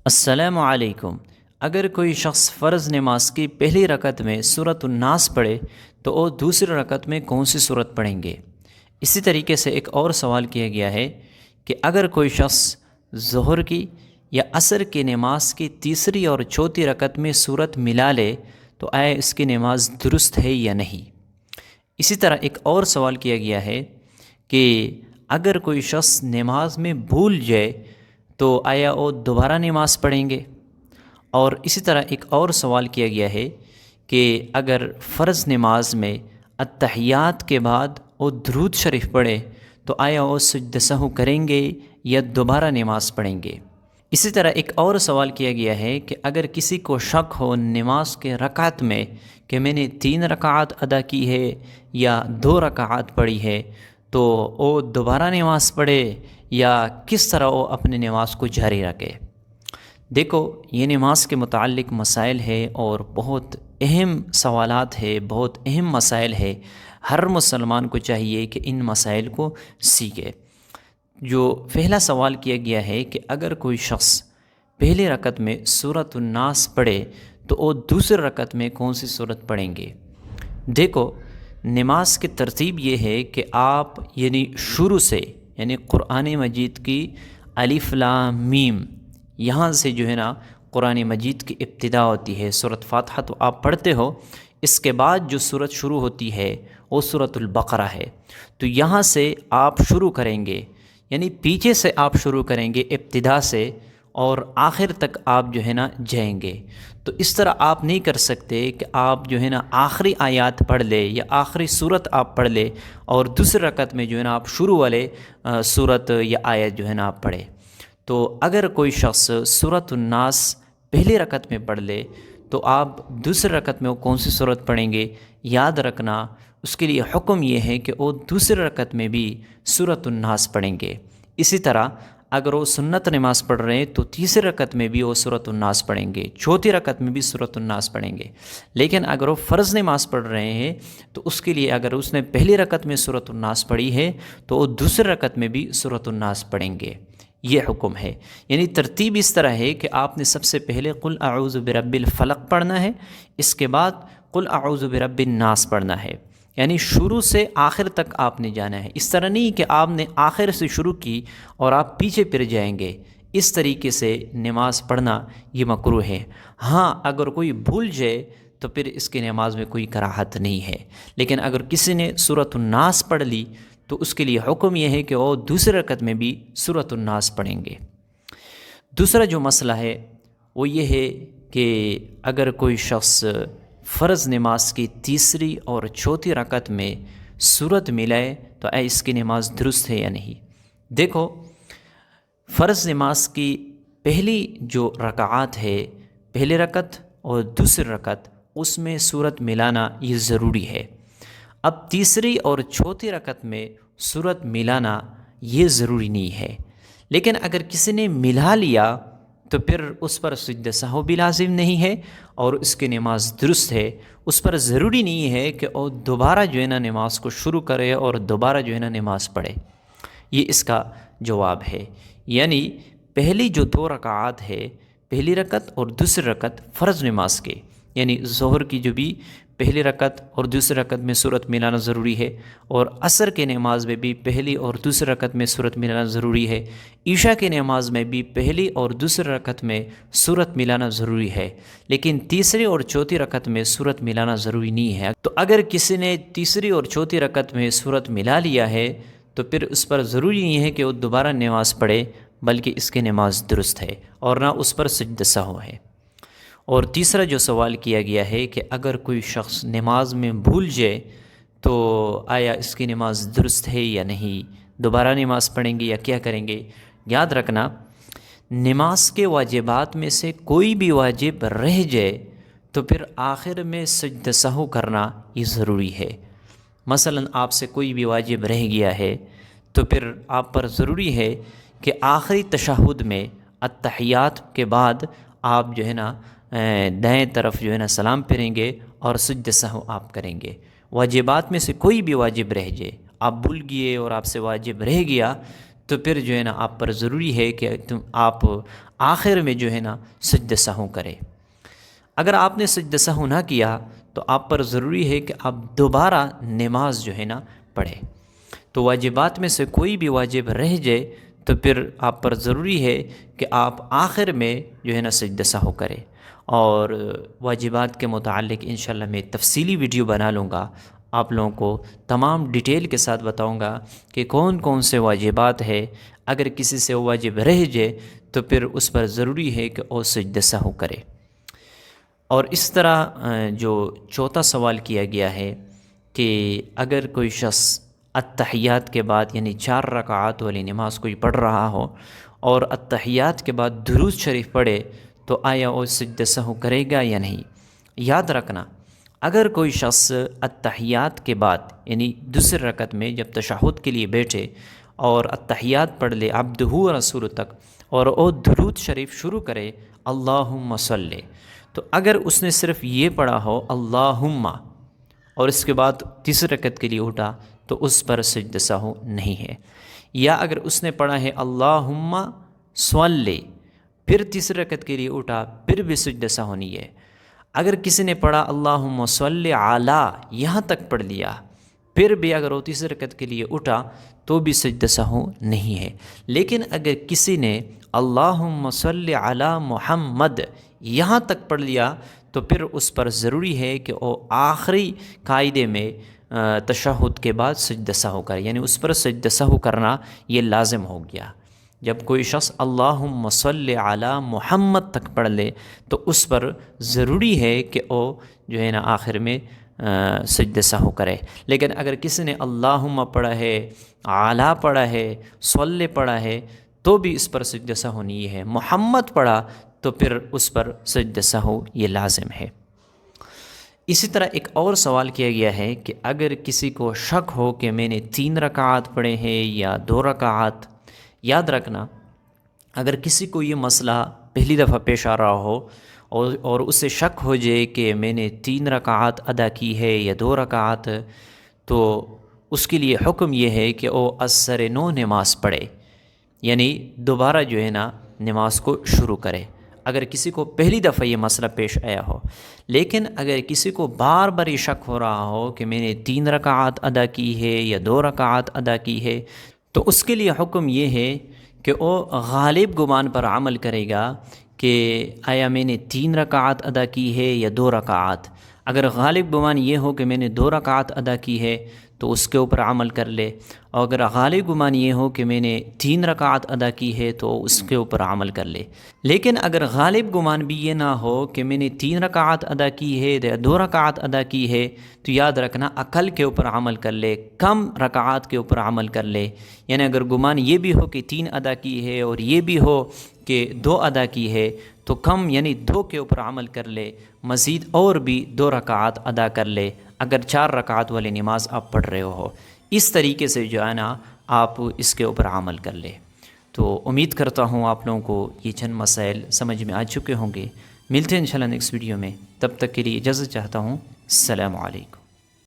السلام علیکم۔ اگر کوئی شخص فرض نماز کی پہلی رکعت میں سورۃ الناس پڑھے تو وہ دوسری رکعت میں کون سی سورت پڑھیں گے؟ اسی طریقے سے ایک اور سوال کیا گیا ہے کہ اگر کوئی شخص ظہر کی یا عصر کی نماز کی تیسری اور چوتھی رکعت میں سورت ملا لے تو آیا اس کی نماز درست ہے یا نہیں؟ اسی طرح ایک اور سوال کیا گیا ہے کہ اگر کوئی شخص نماز میں بھول جائے تو آیا وہ دوبارہ نماز پڑھیں گے؟ اور اسی طرح ایک اور سوال کیا گیا ہے کہ اگر فرض نماز میں اتحیات کے بعد وہ درود شریف پڑھے تو آیا وہ سجدہ سہو کریں گے یا دوبارہ نماز پڑھیں گے؟ اسی طرح ایک اور سوال کیا گیا ہے کہ اگر کسی کو شک ہو نماز کے رکعت میں کہ میں نے 3 رکعات ادا کی ہے یا 2 رکعات پڑھی ہے تو وہ دوبارہ نماز پڑھے یا کس طرح وہ اپنی نماز کو جاری رکھے؟ دیکھو، یہ نماز کے متعلق مسائل ہے اور بہت اہم سوالات ہے، بہت اہم مسائل ہے۔ ہر مسلمان کو چاہیے کہ ان مسائل کو سیکھے۔ جو پہلا سوال کیا گیا ہے کہ اگر کوئی شخص پہلی رکعت میں سورۃ الناس پڑھے تو وہ دوسری رکعت میں کون سی سورت پڑھیں گے؟ دیکھو، نماز کی ترتیب یہ ہے کہ آپ شروع سے قرآن مجید کی الف لام میم یہاں سے قرآن مجید کی ابتدا ہوتی ہے۔ سورۃ فاتحہ تو آپ پڑھتے ہو، اس کے بعد جو سورت شروع ہوتی ہے وہ سورۃ البقرہ ہے۔ تو یہاں سے آپ شروع کریں گے، پیچھے سے آپ شروع کریں گے ابتدا سے، اور آخر تک آپ جائیں گے۔ تو اس طرح آپ نہیں کر سکتے کہ آپ آخری آیات پڑھ لے یا آخری صورت آپ پڑھ لے اور دوسری رکعت میں آپ شروع والے صورت یا آیت آپ پڑھے۔ تو اگر کوئی شخص سورۃ الناس پہلی رکعت میں پڑھ لے تو آپ دوسری رکعت میں وہ کون سی صورت پڑھیں گے؟ یاد رکھنا، اس کے لیے حکم یہ ہے کہ وہ دوسری رکعت میں بھی سورۃ الناس پڑھیں گے۔ اسی طرح اگر وہ سنت نماز پڑھ رہے ہیں تو تیسری رکعت میں بھی وہ سورۃ الناس پڑھیں گے، چوتھی رکعت میں بھی سورۃ الناس پڑھیں گے۔ لیکن اگر وہ فرض نماز پڑھ رہے ہیں تو اس کے لیے اگر اس نے پہلی رکعت میں سورۃ الناس پڑھی ہے تو وہ دوسری رکعت میں بھی سورۃ الناس پڑھیں گے۔ یہ حکم ہے، ترتیب اس طرح ہے کہ آپ نے سب سے پہلے قل اعوذ برب الفلق پڑھنا ہے، اس کے بعد قل اعوذ برب الناس پڑھنا ہے۔ شروع سے آخر تک آپ نے جانا ہے۔ اس طرح نہیں کہ آپ نے آخر سے شروع کی اور آپ پیچھے پھر جائیں گے۔ اس طریقے سے نماز پڑھنا یہ مکروہ ہے۔ ہاں، اگر کوئی بھول جائے تو پھر اس کی نماز میں کوئی کراہت نہیں ہے، لیکن اگر کسی نے سورۃ الناس پڑھ لی تو اس کے لیے حکم یہ ہے کہ وہ دوسری رکعت میں بھی سورۃ الناس پڑھیں گے۔ دوسرا جو مسئلہ ہے وہ یہ ہے کہ اگر کوئی شخص فرض نماز کی تیسری اور چوتھی رکعت میں سورت ملائے تو اس کی نماز درست ہے یا نہیں؟ دیکھو، فرض نماز کی پہلی جو رکعات ہے، پہلی رکعت اور دوسری رکعت، اس میں سورت ملانا یہ ضروری ہے۔ اب تیسری اور چوتھی رکعت میں سورت ملانا یہ ضروری نہیں ہے، لیکن اگر کسی نے ملا لیا تو پھر اس پر سجدہ سہو بھی لازم نہیں ہے اور اس کی نماز درست ہے۔ اس پر ضروری نہیں ہے کہ وہ دوبارہ نماز کو شروع کرے اور دوبارہ نماز پڑھے۔ یہ اس کا جواب ہے۔ پہلی جو 2 رکعات ہے، پہلی رکعت اور دوسری رکعت فرض نماز کے، ظہر کی جو بھی پہلی رکعت اور دوسری رکعت میں سورت ملانا ضروری ہے، اور عصر کے نماز میں بھی پہلی اور دوسری رکعت میں سورت ملانا ضروری ہے، عشاء کی نماز میں بھی پہلی اور دوسری رکعت میں سورت ملانا ضروری ہے، لیکن تیسری اور چوتھی رکعت میں سورت ملانا ضروری نہیں ہے۔ تو اگر کسی نے تیسری اور چوتھی رکعت میں سورت ملا لیا ہے تو پھر اس پر ضروری نہیں ہے کہ وہ دوبارہ نماز پڑھے، بلکہ اس کی نماز درست ہے اور نہ اس پر سجدہ سہو ہے۔ اور تیسرا جو سوال کیا گیا ہے کہ اگر کوئی شخص نماز میں بھول جائے تو آیا اس کی نماز درست ہے یا نہیں؟ دوبارہ نماز پڑھیں گے یا کیا کریں گے؟ یاد رکھنا، نماز کے واجبات میں سے کوئی بھی واجب رہ جائے تو پھر آخر میں سجدہ سہو کرنا یہ ضروری ہے۔ مثلا آپ سے کوئی بھی واجب رہ گیا ہے تو پھر آپ پر ضروری ہے کہ آخری تشہد میں اتحیات کے بعد آپ دائیں طرف سلام پھیریں گے اور سجدہ سہو آپ کریں گے۔ واجبات میں سے کوئی بھی واجب رہ جائے، آپ بھول گئے اور آپ سے واجب رہ گیا تو پھر جو ہے نا آپ پر ضروری ہے کہ آپ آخر میں جو ہے نا سجدہ سہو کرے۔ اگر آپ نے سجدہ سہو نہ کیا تو آپ پر ضروری ہے کہ آپ دوبارہ نماز جو ہے نا پڑھیں۔ تو واجبات میں سے کوئی بھی واجب رہ جائے تو پھر آپ پر ضروری ہے کہ آپ آخر میں جو ہے نا سجدہ سہو کریں۔ اور واجبات کے متعلق انشاءاللہ میں تفصیلی ویڈیو بنا لوں گا، آپ لوگوں کو تمام ڈیٹیل کے ساتھ بتاؤں گا کہ کون کون سے واجبات ہے۔ اگر کسی سے واجب رہ جائے تو پھر اس پر ضروری ہے کہ وہ سجدہ سہو کرے۔ اور اس طرح جو چوتھا سوال کیا گیا ہے کہ اگر کوئی شخص التحیات کے بعد یعنی 4 رکعات والی نماز کوئی پڑھ رہا ہو اور التحیات کے بعد درود شریف پڑھے تو آیا وہ سجدہ سہو کرے گا یا نہیں؟ یاد رکھنا، اگر کوئی شخص التحیات کے بعد یعنی دوسری رکعت میں جب تشہد کے لیے بیٹھے اور التحیات پڑھ لے عبدہ و رسول تک اور وہ درود شریف شروع کرے اللہم صلی، تو اگر اس نے صرف یہ پڑھا ہو اللہم اور اس کے بعد تیسری رکعت کے لیے اٹھا تو اس پر سجدہ سہو نہیں ہے۔ یا اگر اس نے پڑھا ہے اللہم صلی پھر تیسری رکعت کے لیے اٹھا پھر بھی سجدہ سہو نہیں ہے۔ اگر کسی نے پڑھا اللہم صلی علی یہاں تک پڑھ لیا پھر بھی اگر وہ تیسری رکعت کے لیے اٹھا تو بھی سجدہ سہو نہیں ہے۔ لیکن اگر کسی نے اللہم صلی علی محمد یہاں تک پڑھ لیا تو پھر اس پر ضروری ہے کہ وہ آخری قاعدے میں تشہد کے بعد سجدہ سہو کرے، یعنی اس پر سجدہ سہو کرنا یہ لازم ہو گیا۔ جب کوئی شخص اللہم صلی علی محمد تک پڑھ لے تو اس پر ضروری ہے کہ وہ جو ہے نا آخر میں سجدہ سہو کرے۔ لیکن اگر کسی نے اللہم پڑھا ہے، علی پڑھا ہے، صلی پڑھا ہے تو بھی اس پر سجدہ سہو نہیں ہے، محمد پڑھا تو پھر اس پر سجدہ سہو یہ لازم ہے۔ اسی طرح ایک اور سوال کیا گیا ہے کہ اگر کسی کو شک ہو کہ میں نے 3 رکعات پڑھے ہیں یا 2 رکعات، یاد رکھنا اگر کسی کو یہ مسئلہ پہلی دفعہ پیش آ رہا ہو اور اسے شک ہو جائے کہ میں نے 3 رکعات ادا کی ہے یا 2 رکعات، تو اس کے لیے حکم یہ ہے کہ وہ اثر نو نماز پڑھے، یعنی دوبارہ جو ہے نا نماز کو شروع کرے اگر کسی کو پہلی دفعہ یہ مسئلہ پیش آیا ہو۔ لیکن اگر کسی کو بار بار یہ شک ہو رہا ہو کہ میں نے 3 رکعات ادا کی ہے یا 2 رکعات ادا کی ہے تو اس کے لیے حکم یہ ہے کہ وہ غالب گمان پر عمل کرے گا کہ آیا میں نے 3 رکعات ادا کی ہے یا 2 رکعات۔ اگر غالب گمان یہ ہو کہ میں نے 2 رکعات ادا کی ہے تو اس کے اوپر عمل کر لے، اور اگر غالب گمان یہ ہو کہ میں نے 3 رکعات ادا کی ہے تو اس کے اوپر عمل کر لے۔ لیکن اگر غالب گمان بھی یہ نہ ہو کہ میں نے 3 رکعات ادا کی ہے یا 2 رکعات ادا کی ہے تو یاد رکھنا اقل کے اوپر عمل کر لے، کم رکعات کے اوپر عمل کر لے۔ یعنی اگر گمان یہ بھی ہو کہ 3 ادا کی ہے اور یہ بھی ہو کہ 2 ادا کی ہے تو کم یعنی 2 کے اوپر عمل کر لے، مزید اور بھی 2 رکعات ادا کر لے اگر 4 رکعات والی نماز آپ پڑھ رہے ہو۔ اس طریقے سے جو ہے نا آپ اس کے اوپر عمل کر لے۔ تو امید کرتا ہوں آپ لوگوں کو یہ چند مسائل سمجھ میں آ چکے ہوں گے۔ ملتے ہیں انشاءاللہ نیکسٹ ویڈیو میں، تب تک کے لیے اجازت چاہتا ہوں۔ السلام علیکم۔